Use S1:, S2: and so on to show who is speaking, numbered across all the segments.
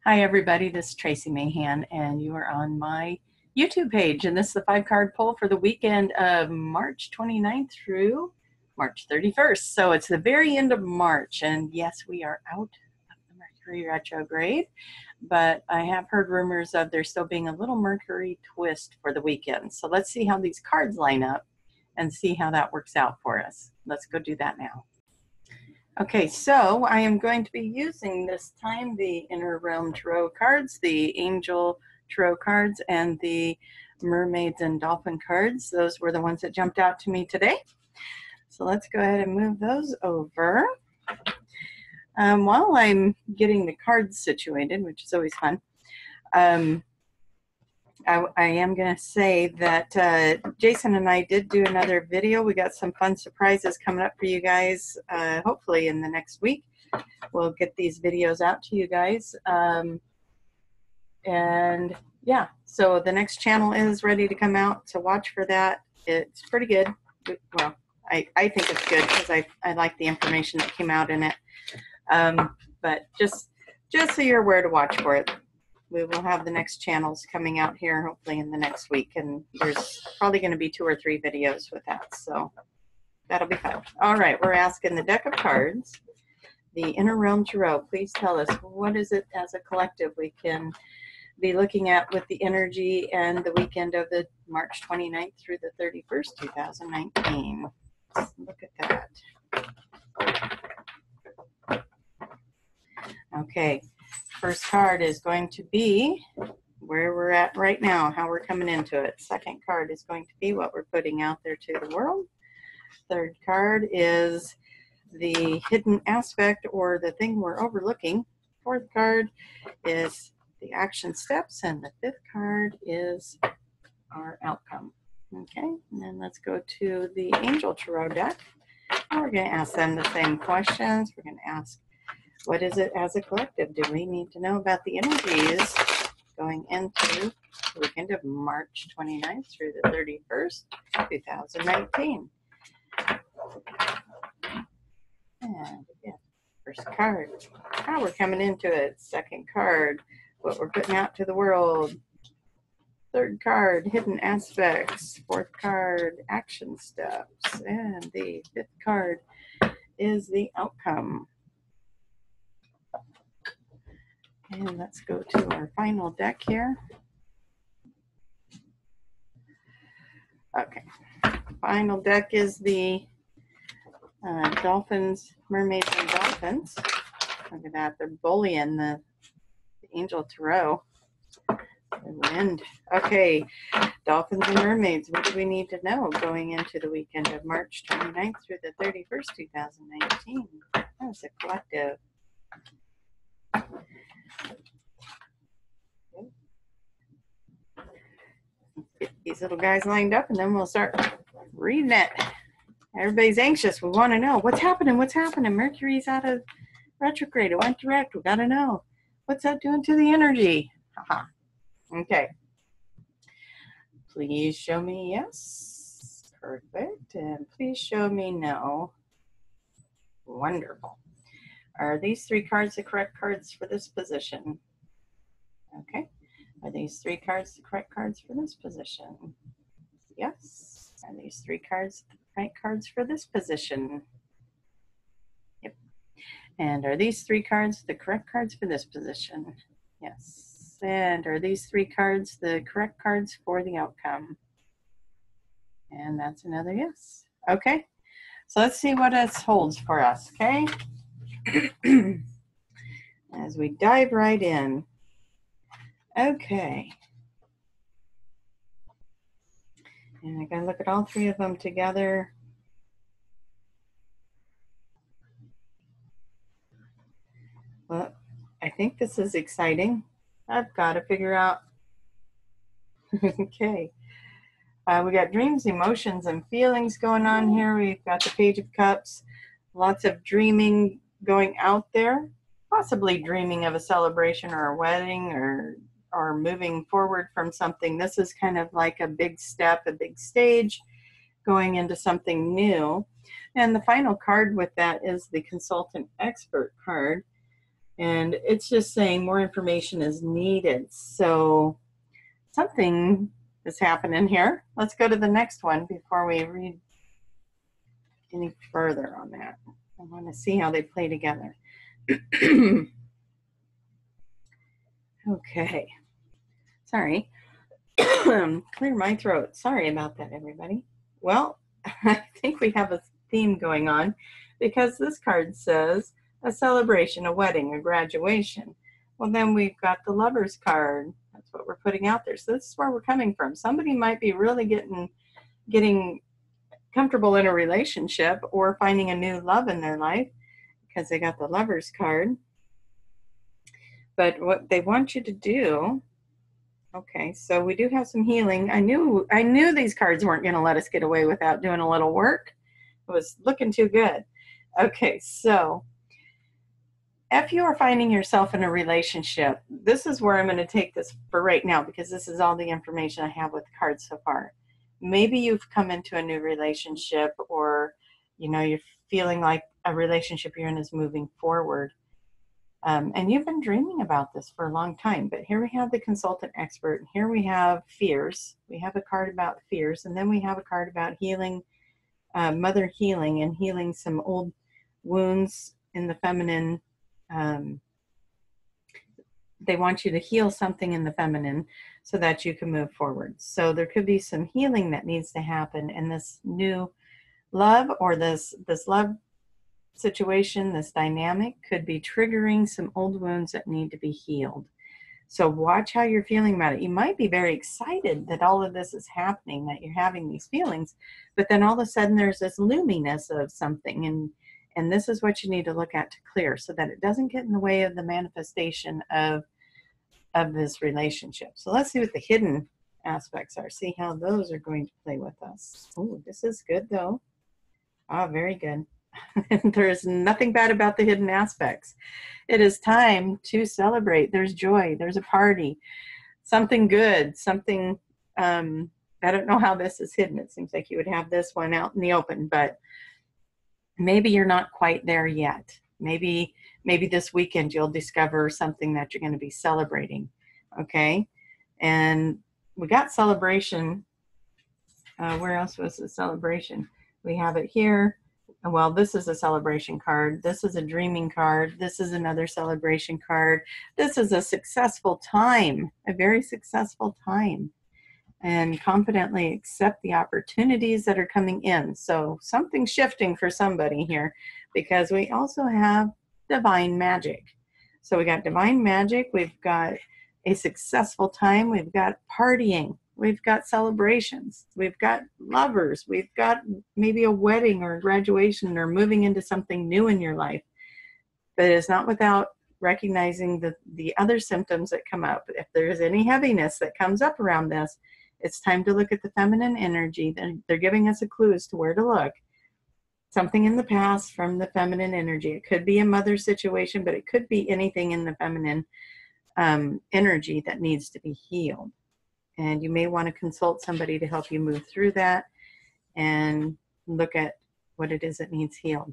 S1: Hi everybody, this is Tracie Mahan and you are on my YouTube page, and this is the 5-card pull for the weekend of March 29th through March 31st. So it's the very end of March, and yes, we are out of the Mercury retrograde, but I have heard rumors of there still being a little Mercury twist for the weekend. So let's see how these cards line up and see how that works out for us. Let's go do that now. Okay, so I am going to be using this time the Inner Realm Tarot cards, the Angel Tarot cards, and the Mermaids and Dolphin cards. Those were the ones that jumped out to me today. So let's go ahead and move those over. While I'm getting the cards situated, which is always fun, I am going to say that Jason and I did do another video. We got some fun surprises coming up for you guys. Hopefully in the next week, we'll get these videos out to you guys. And yeah, so the next channel is ready to come out, so watch for that. It's pretty good. Well, I think it's good because I like the information that came out in it. But just so you're aware to watch for it. We will have the next channels coming out here hopefully in the next week, and there's probably going to be 2 or 3 videos with that, so that'll be fun. All right, we're asking the deck of cards, the Inner Realm Tarot. Please tell us, what is it as a collective we can be looking at with the energy and the weekend of the March 29th through the 31st, 2019. Let's look at that. Okay. First card is going to be where we're at right now, how we're coming into it. Second card is going to be what we're putting out there to the world. Third card is the hidden aspect or the thing we're overlooking. Fourth card is the action steps, and the fifth card is our outcome. Okay, and then let's go to the Angel Tarot deck. And we're going to ask them the same questions. We're going to ask, what is it as a collective? Do we need to know about the energies going into the weekend of March 29th through the 31st, 2019? And again, first card, how we're coming into it. Second card, what we're putting out to the world. Third card, hidden aspects. Fourth card, action steps. And the fifth card is the outcome. And let's go to our final deck here. Okay, final deck is the Dolphins, Mermaids, and Dolphins. Look at that, they're bullying the Angel Tarot. The wind. Okay, Dolphins and Mermaids, what do we need to know going into the weekend of March 29th through the 31st, 2019? That's a collective. Get these little guys lined up, and then we'll start reading it. Everybody's anxious. We want to know what's happening. What's happening? Mercury's out of retrograde. It went direct. We got to know. What's that doing to the energy? Haha. Okay. Please show me yes. Perfect. And please show me no. Wonderful. Are these 3 cards the correct cards for this position? Okay. Are these 3 cards the correct cards for this position? Yes. Are these 3 cards the right cards for this position? Yep. And are these 3 cards the correct cards for this position? Yes. And are these 3 cards the correct cards for the outcome? And that's another yes. Okay. So let's see what this holds for us, okay? As we dive right in. Okay. And I gotta look at all 3 of them together. Well, I think this is exciting. I've got to figure out. Okay. We got dreams, emotions, and feelings going on here. We've got the Page of Cups. Lots of dreaming going out there. Possibly dreaming of a celebration or a wedding or moving forward from something. This is kind of like a big step, a big stage going into something new. And the final card with that is the Consultant Expert card. And it's just saying more information is needed. So something is happening here. Let's go to the next one before we read any further on that. I want to see how they play together. Okay. Sorry. Clear my throat. Sorry about that, everybody. Well, I think we have a theme going on because this card says a celebration, a wedding, a graduation. Well, then we've got the Lover's card. That's what we're putting out there. So this is where we're coming from. Somebody might be really getting comfortable in a relationship or finding a new love in their life because they got the Lover's card. But what they want you to do, okay, so we do have some healing. I knew these cards weren't going to let us get away without doing a little work. It was looking too good. Okay, so if you are finding yourself in a relationship, this is where I'm going to take this for right now because this is all the information I have with cards so far. Maybe you've come into a new relationship, or you're feeling like a relationship you're in is moving forward. And you've been dreaming about this for a long time, but here we have the consultant expert, and here we have fears. We have a card about fears, and then we have a card about healing, mother healing, and healing some old wounds in the feminine. They want you to heal something in the feminine so that you can move forward. So there could be some healing that needs to happen, and this new love or this love situation, this dynamic could be triggering some old wounds that need to be healed. So watch how you're feeling about it. You might be very excited that all of this is happening, that you're having these feelings, but then all of a sudden there's this loominess of something, and this is what you need to look at to clear so that it doesn't get in the way of the manifestation of this relationship. So let's see what the hidden aspects are. See how those are going to play with us. Oh, this is good though. Oh, very good. There's nothing bad about the hidden aspects. It is time to celebrate. There's joy. There's a party. Something good. Something, I don't know how this is hidden. It seems like you would have this one out in the open, but maybe you're not quite there yet. Maybe this weekend you'll discover something that you're going to be celebrating. Okay. And we got celebration. Where else was the celebration? We have it here. Well, this is a celebration card. This is a dreaming card. This is another celebration card. This is a successful time, a very successful time. And confidently accept the opportunities that are coming in. So something's shifting for somebody here because we also have divine magic. So we got divine magic. We've got a successful time. We've got partying. We've got celebrations. We've got lovers. We've got maybe a wedding or a graduation or moving into something new in your life. But it's not without recognizing the other symptoms that come up. If there's any heaviness that comes up around this, it's time to look at the feminine energy. They're giving us a clue as to where to look. Something in the past from the feminine energy. It could be a mother situation, but it could be anything in the feminine energy that needs to be healed. And you may want to consult somebody to help you move through that and look at what it is that needs healed.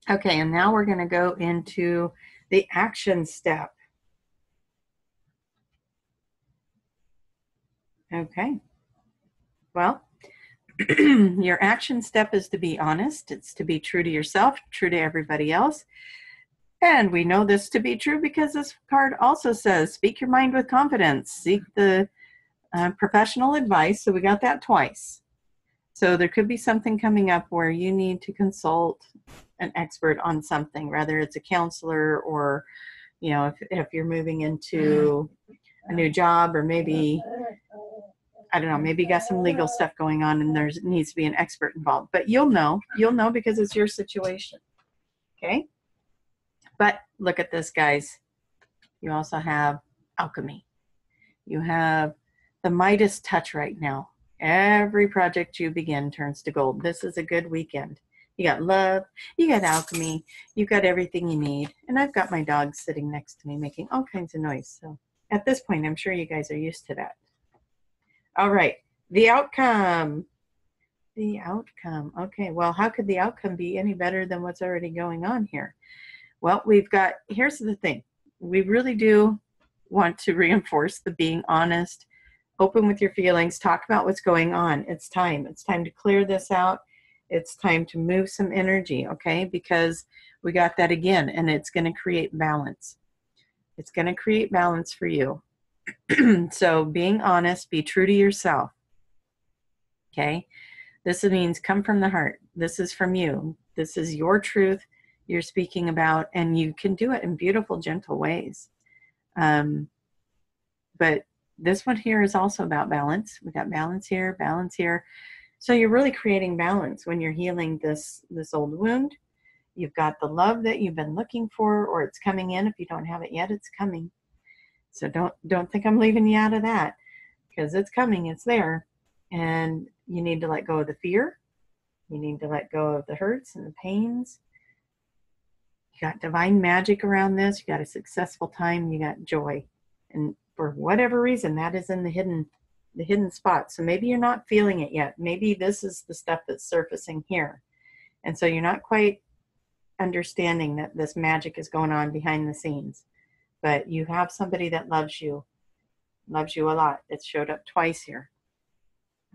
S1: Okay, and now we're going to go into the action step. Okay. Well, your action step is to be honest. It's to be true to yourself, true to everybody else. And we know this to be true because this card also says, speak your mind with confidence. Seek the professional advice. So we got that twice. So there could be something coming up where you need to consult an expert on something, whether it's a counselor or, if you're moving into a new job, or maybe, I don't know, maybe you got some legal stuff going on and there needs to be an expert involved. But you'll know because it's your situation. Okay? But look at this, guys. You also have alchemy. You have the Midas touch right now. Every project you begin turns to gold. This is a good weekend. You got love, you got alchemy, you got everything you need. And I've got my dog sitting next to me making all kinds of noise. So at this point, I'm sure you guys are used to that. All right, the outcome. The outcome. Okay, well, how could the outcome be any better than what's already going on here? Well, here's the thing. We really do want to reinforce the being honest, open with your feelings, talk about what's going on. It's time. It's time to clear this out. It's time to move some energy, okay? Because we got that again, and it's going to create balance. It's going to create balance for you. So being honest, be true to yourself, okay? This means come from the heart. This is from you. This is your truth you're speaking about, and you can do it in beautiful, gentle ways. But this one here is also about balance. We got balance here, balance here. So you're really creating balance when you're healing this old wound. You've got the love that you've been looking for, or it's coming in. If you don't have it yet, it's coming. So don't think I'm leaving you out of that, because it's coming, it's there. And you need to let go of the fear. You need to let go of the hurts and the pains. You got divine magic around this. You got a successful time. You got joy. And for whatever reason, that is in the hidden spot. So maybe you're not feeling it yet. Maybe this is the stuff that's surfacing here. And so you're not quite understanding that this magic is going on behind the scenes. But you have somebody that loves you a lot. It showed up twice here.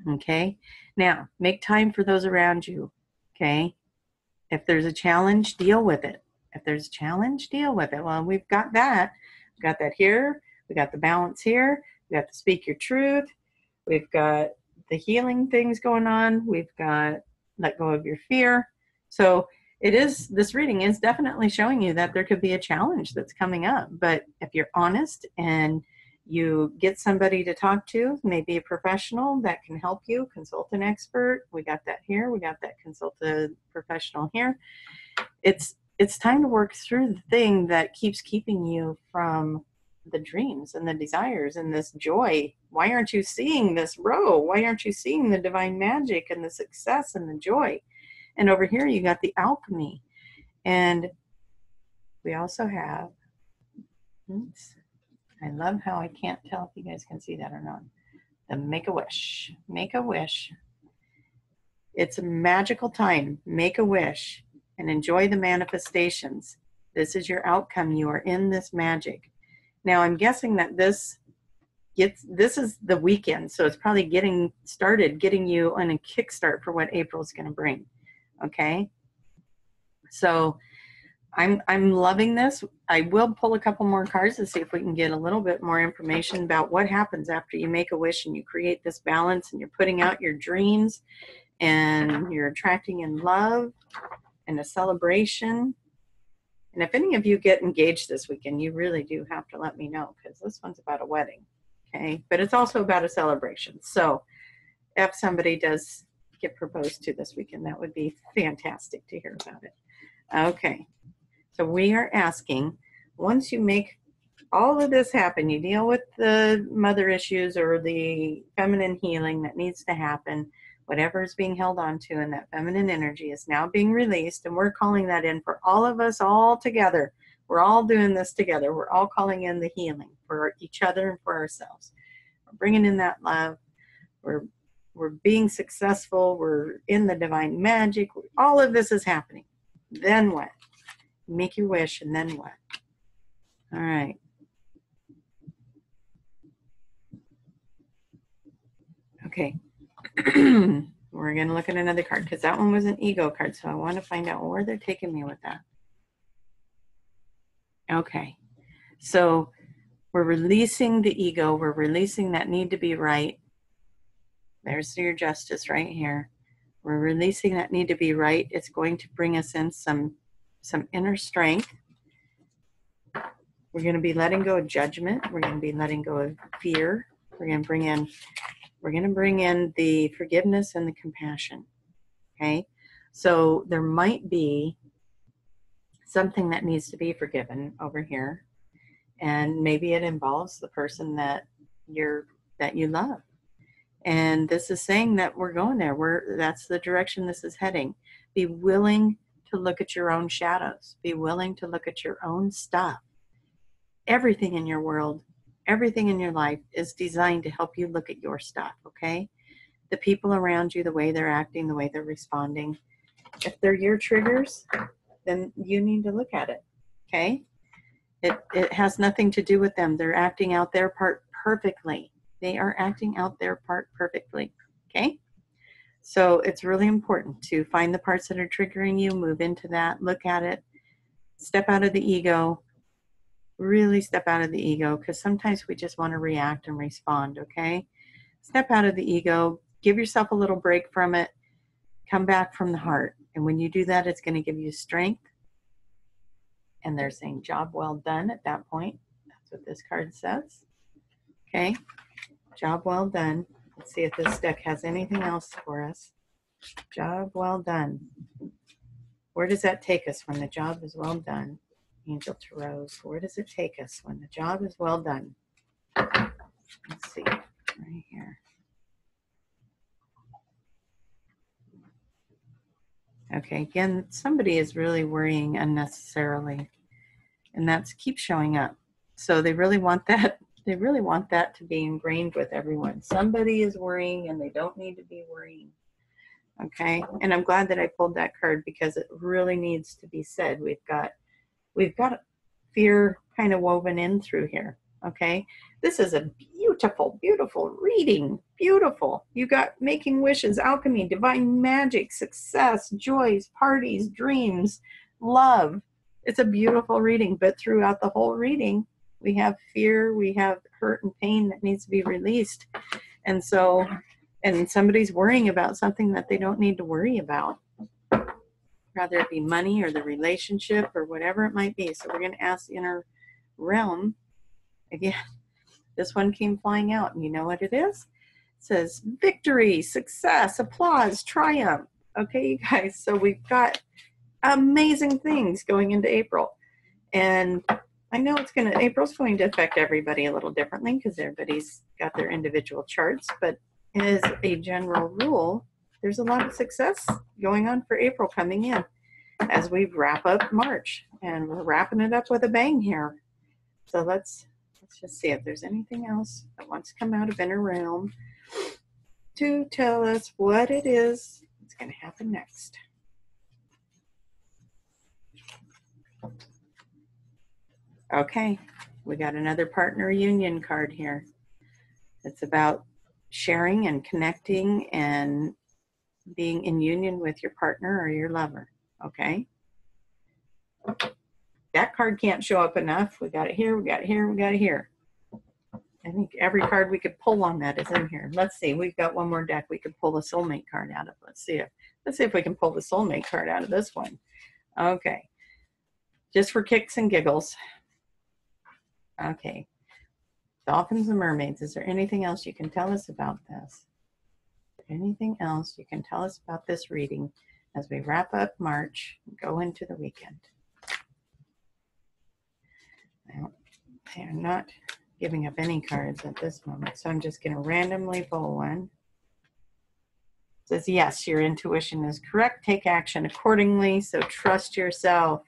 S1: Okay? Now, make time for those around you. Okay? If there's a challenge, deal with it. If there's a challenge, deal with it. Well, we've got that. We've got that here. We got the balance here. We got to speak your truth. We've got the healing things going on. We've got let go of your fear. So this reading is definitely showing you that there could be a challenge that's coming up. But if you're honest and you get somebody to talk to, maybe a professional that can help you, consult an expert. We got that here. We got that consult a professional here. It's time to work through the thing that keeps keeping you from the dreams and the desires and this joy. Why aren't you seeing this row? Why aren't you seeing the divine magic and the success and the joy? And over here you got the alchemy. And we also have, oops, I love how I can't tell if you guys can see that or not. The make a wish. Make a wish. It's a magical time. Make a wish and enjoy the manifestations. This is your outcome. You are in this magic. Now I'm guessing that this is the weekend, so it's probably getting you on a kickstart for what April's going to bring. Okay, so I'm loving this. I will pull a couple more cards to see if we can get a little bit more information about what happens after you make a wish and you create this balance and you're putting out your dreams and you're attracting in love and a celebration. And if any of you get engaged this weekend, you really do have to let me know, because this one's about a wedding, okay? But it's also about a celebration. So if somebody does get proposed to this weekend, that would be fantastic to hear about it. Okay, so we are asking, once you make all of this happen, you deal with the mother issues or the feminine healing that needs to happen, whatever is being held on to in that feminine energy is now being released, and we're calling that in for all of us all together. We're all doing this together. We're all calling in the healing for each other and for ourselves. We're bringing in that love. We're being successful. We're in the divine magic. All of this is happening. Then what? Make your wish, and then what? All right. Okay. We're going to look at another card, because that one was an ego card, so I want to find out where they're taking me with that. Okay, so we're releasing the ego. We're releasing that need to be right. There's your justice right here. We're releasing that need to be right. It's going to bring us in some inner strength. We're going to be letting go of judgment. We're going to be letting go of fear. We're going to bring in the forgiveness and the compassion. Okay, so there might be something that needs to be forgiven over here, and maybe it involves the person that you love. And this is saying that we're going there. That's the direction this is heading. Be willing to look at your own shadows. Be willing to look at your own stuff. Everything in your world, everything in your life is designed to help you look at your stuff, okay? The people around you, the way they're acting, the way they're responding. If they're your triggers, then you need to look at it, okay? It has nothing to do with them. They're acting out their part perfectly. They are acting out their part perfectly, okay? So it's really important to find the parts that are triggering you, move into that, look at it, step out of the ego, really step out of the ego, because sometimes we just want to react and respond, okay? Step out of the ego, give yourself a little break from it, come back from the heart. And when you do that, it's going to give you strength. And they're saying, job well done at that point. That's what this card says. Okay, job well done. Let's see if this deck has anything else for us. Job well done. Where does that take us when the job is well done? Angel Tarot. Where does it take us when the job is well done? Let's see, right here. Okay, again, somebody is really worrying unnecessarily, and that's keep showing up. So they really want that. They really want that to be ingrained with everyone. Somebody is worrying, and they don't need to be worrying. Okay, and I'm glad that I pulled that card because it really needs to be said. We've got fear kind of woven in through here. Okay, this is a beautiful, beautiful reading. Beautiful. You got making wishes, alchemy, divine magic, success, joys, parties, dreams, love. It's a beautiful reading, but throughout the whole reading, we have fear, we have hurt and pain that needs to be released. And so, and somebody's worrying about something that they don't need to worry about. Rather it be money or the relationship or whatever it might be. So we're going to ask the inner realm. Again, this one came flying out, and you know what it is? It says victory, success, applause, triumph. Okay, you guys, so we've got amazing things going into April. And I know April's going to affect everybody a little differently because everybody's got their individual charts, but as a general rule, there's a lot of success going on for April coming in as we wrap up March, and we're wrapping it up with a bang here. So let's just see if there's anything else that wants to come out of inner realm to tell us what it is that's going to happen next. Okay, we got another partner union card here. It's about sharing and connecting and being in union with your partner or your lover, okay? That card can't show up enough. We got it here, we got it here, we got it here. I think every card we could pull on that is in here. Let's see, we've got one more deck we could pull the soulmate card out of. Let's see if we can pull the soulmate card out of this one. Okay, just for kicks and giggles. Okay, Dolphins and Mermaids. Is there anything else you can tell us about this? Anything else you can tell us about this reading as we wrap up March and go into the weekend? Well, they are not giving up any cards at this moment, so I'm just going to randomly pull one. It says, yes, your intuition is correct. Take action accordingly, so trust yourself.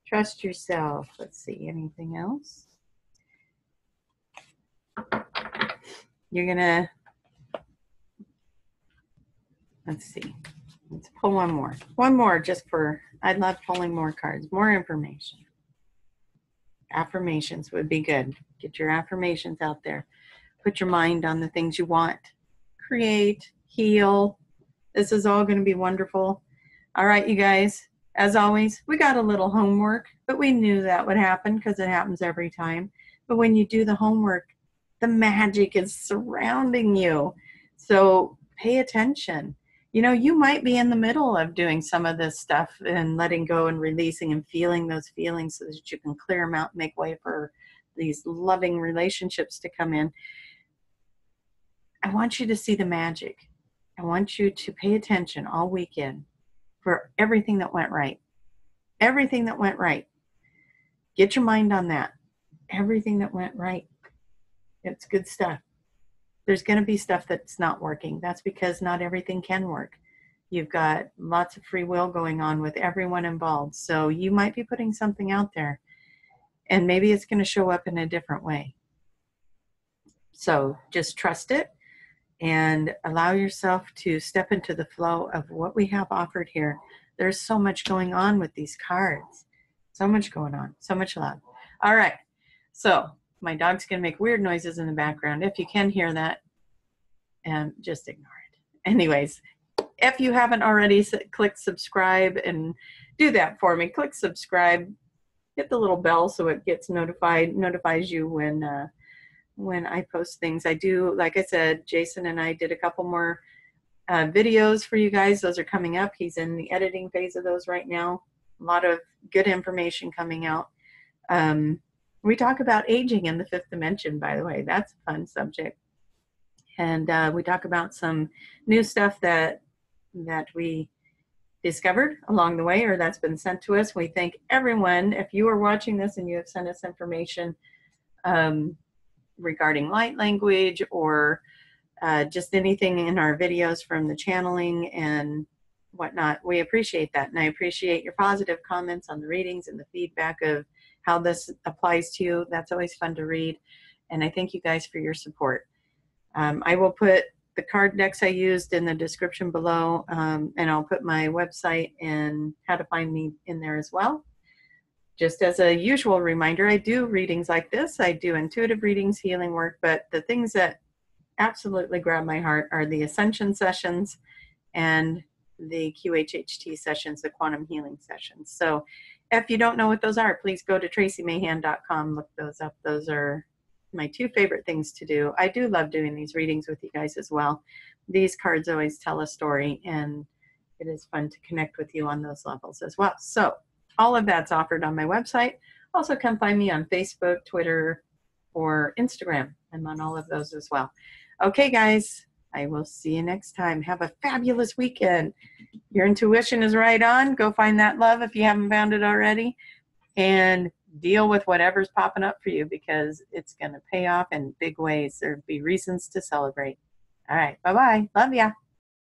S1: Trust yourself. Let's see, anything else? You're going to, let's see, let's pull one more. One more just for, I love pulling more cards, more information. Affirmations would be good. Get your affirmations out there. Put your mind on the things you want. Create, heal. This is all going to be wonderful. All right, you guys, as always, we got a little homework, but we knew that would happen because it happens every time. But when you do the homework, the magic is surrounding you. So pay attention. You know, you might be in the middle of doing some of this stuff and letting go and releasing and feeling those feelings so that you can clear them out and make way for these loving relationships to come in. I want you to see the magic. I want you to pay attention all weekend for everything that went right. Everything that went right. Get your mind on that. Everything that went right. It's good stuff. There's going to be stuff that's not working. That's because not everything can work. You've got lots of free will going on with everyone involved. So you might be putting something out there, and maybe it's going to show up in a different way. So just trust it and allow yourself to step into the flow of what we have offered here. There's so much going on with these cards. So much going on. So much love. All right. So my dog's going to make weird noises in the background. If you can hear that, just ignore it. Anyways, if you haven't already, click subscribe and do that for me. Click subscribe. Hit the little bell so it gets notifies you when I post things. I do, like I said, Jason and I did a couple more videos for you guys. Those are coming up. He's in the editing phase of those right now. A lot of good information coming out. We talk about aging in the fifth dimension, by the way. That's a fun subject. And we talk about some new stuff that we discovered along the way, or that's been sent to us. We thank everyone. If you are watching this and you have sent us information regarding light language or just anything in our videos from the channeling and whatnot, we appreciate that. And I appreciate your positive comments on the readings and the feedback of how this applies to you. That's always fun to read. And I thank you guys for your support. I will put the card decks I used in the description below, and I'll put my website and how to find me in there as well. Just as a usual reminder, I do readings like this. I do intuitive readings, healing work, but the things that absolutely grab my heart are the Ascension sessions and the QHHT sessions, the quantum healing sessions. So if you don't know what those are, please go to traciemahan.com, look those up. Those are my two favorite things to do. I do love doing these readings with you guys as well. These cards always tell a story, and it is fun to connect with you on those levels as well. So all of that's offered on my website. Also come find me on Facebook, Twitter, or Instagram. I'm on all of those as well. Okay, guys, I will see you next time. Have a fabulous weekend. Your intuition is right on. Go find that love if you haven't found it already. And deal with whatever's popping up for you, because it's going to pay off in big ways. There'll be reasons to celebrate. All right. Bye-bye. Love ya.